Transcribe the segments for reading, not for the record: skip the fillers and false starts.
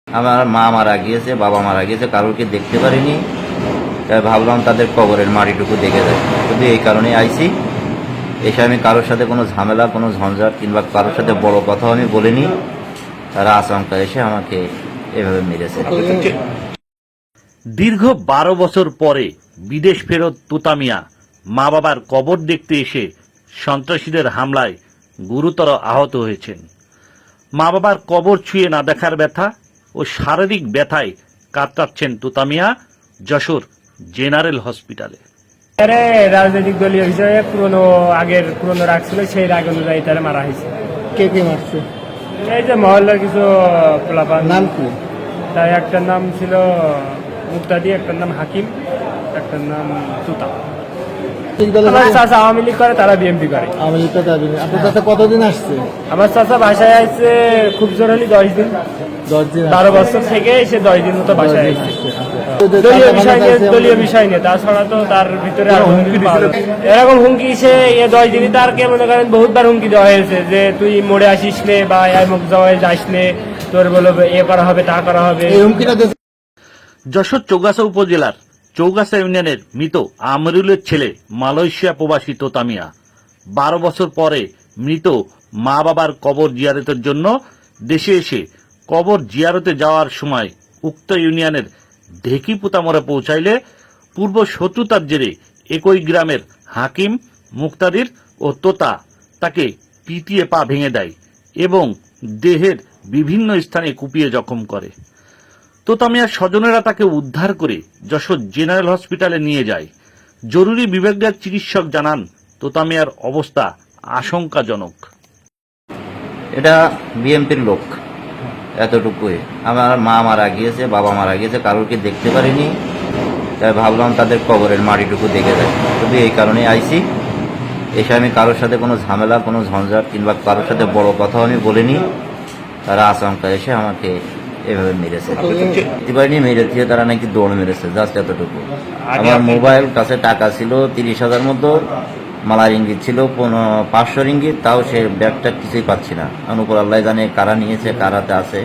আমার মা মারা গিয়েছে, বাবা মারা গিয়েছে, কারোরকে দেখতে পারিনি, তাই ভাবলাম তাদের কবরের মাটিটুকু দেখে যায়। শুধু এই কারণে আইছি। এসে আমি কারোর সাথে কোনো ঝামেলা, কোনো ঝঞ্ঝাট কিংবা কারোর সাথে বড় কথাও আমি বলিনি। তারা আচমকা এসে আমাকে এভাবে মেরেছে। দীর্ঘ 12 বছর পরে বিদেশ ফেরত তুতা মিয়া মা বাবার কবর দেখতে এসে সন্ত্রাসীদের হামলায় গুরুতর আহত হয়েছেন। মা বাবার কবর ছুঁয়ে না দেখার ব্যথা ও শারীরিক ব্যথায় কাতরাচ্ছেন তুতা মিয়া যশোর জেনারেল হসপিটালে। রাজনৈতিক দলীয় হিসেবে আগের পুরনো রাগ ছিল, সেই রাগ অনুযায়ী তারা মারা হয়েছে। কে কে মারছে? এই যে মহল্লার কিছু পোলাপান। নাম কি? তাই একটার নাম ছিল মুক্তাদি, একটার নাম হাকিম, একটার নাম তুতা। আমার চাচা আওয়ামী লীগ করে, তারা বিএনপি করে। আওয়ামী লীগ কথা দিন। আপনার চাচা কতদিন আসছে? আমার চাচা বাসায় আসছে খুব জোর হলে 10 দিন। 10 দিন। 12 বছর থেকে সে 10 দিন মতো বাসায় আসছে। দলীয় বিষয় নিয়ে, তাছাড়া তো তার ভিতরে এরকম হুমকি সে 10 দিনই তার কে মনে করেন বহুতবার হুমকি দেওয়া হয়েছে যে তুই মোড়ে আসিস নে বা মুখ যাওয়ায় যাস নে, তোর বলো এ করা হবে, তা করা হবে। যশোর চৌগাছা উপজেলার চৌগাছা ইউনিয়নের মৃত আমরুলের ছেলে মালয়েশিয়া প্রবাসী তোতা মিয়া 12 বছর পরে মৃত মা বাবার কবর জিয়ারতের জন্য দেশে এসে কবর জিয়ারতে যাওয়ার সময় উক্ত ইউনিয়নের ঢেকিপুতা মোড়ে পৌঁছাইলে পূর্ব শত্রুতার জেরে একই গ্রামের হাকিম, মুক্তাদির ও তোতা তাকে পিটিয়ে পা ভেঙে দেয় এবং দেহের বিভিন্ন স্থানে কুপিয়ে জখম করে। তোতা মিয়ার স্বজনেরা তাকে উদ্ধার করে যশোর জেনারেল হসপিটালে নিয়ে যায়। জরুরি বিভাগের চিকিৎসক জানান তোতা মিয়ার অবস্থা আশঙ্কাজনক। এটা বিএনপির লোক, এতটুকুই। আমার মা মারা গিয়েছে, বাবা মারা গিয়েছে, কারোরকে দেখতে পারিনি, তাই ভাবলাম তাদের কবরের মাটিটুকু দেখে যায়। শুধু এই কারণে আইছি। এসে আমি কারোর সাথে কোনো ঝামেলা, কোনো ঝঞ্ঝাট কিংবা কারোর সাথে বড় কথাও আমি বলিনি। তারা আচমকা এসে আমাকে এভাবে মেরেছে। মেরে দিয়ে তারা নাকি দৌড় মেরেছে, জাস্ট এতটুকু। আমার মোবাইল কাছে টাকা ছিল 30,000 মতো, মালা রিঙ্গিত ছিল 500 রিঙ্গিত, তাও সে ব্যাগটা কিছুই পাচ্ছি না। কারণ উপর আল্লাহ জানে কারা নিয়েছে, কারাতে আছে।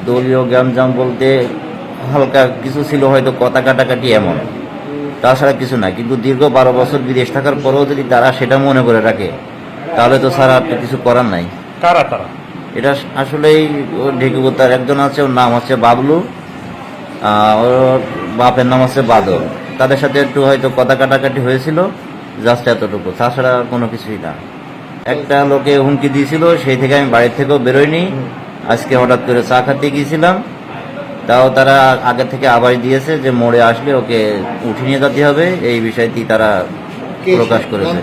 দলীয় গ্যামজাম বলতে হালকা কিছু ছিল, হয়তো কথা কাটাকাটি, এমন, তাছাড়া কিছু না। কিন্তু দীর্ঘ 12 বছর বিদেশ থাকার পরেও যদি তারা সেটা মনে করে রাখে, তাহলে তো স্যার আর কিছু করার নাই। কারা তারা? এটা আসলেই ঢেকুতার একজন আছে, ওর নাম হচ্ছে বাবলু, ওর বাপের নাম হচ্ছে বাদল। তাদের সাথে একটু হয়তো কথা কাটাকাটি হয়েছিল, জাস্ট এতটুকু, তাছাড়া কোনো কিছুই না। একটা লোকে হুমকি দিয়েছিল, সেই থেকে আমি বাড়ির থেকেও বেরোইনি। আজকে হঠাৎ করে চা খাতে গিয়েছিলাম, তাও তারা আগে থেকে আবার দিয়েছে যে মোড়ে আসলে ওকে উঠিয়ে নিয়ে যেতে হবে, এই বিষয়টি তারা প্রকাশ করেছে।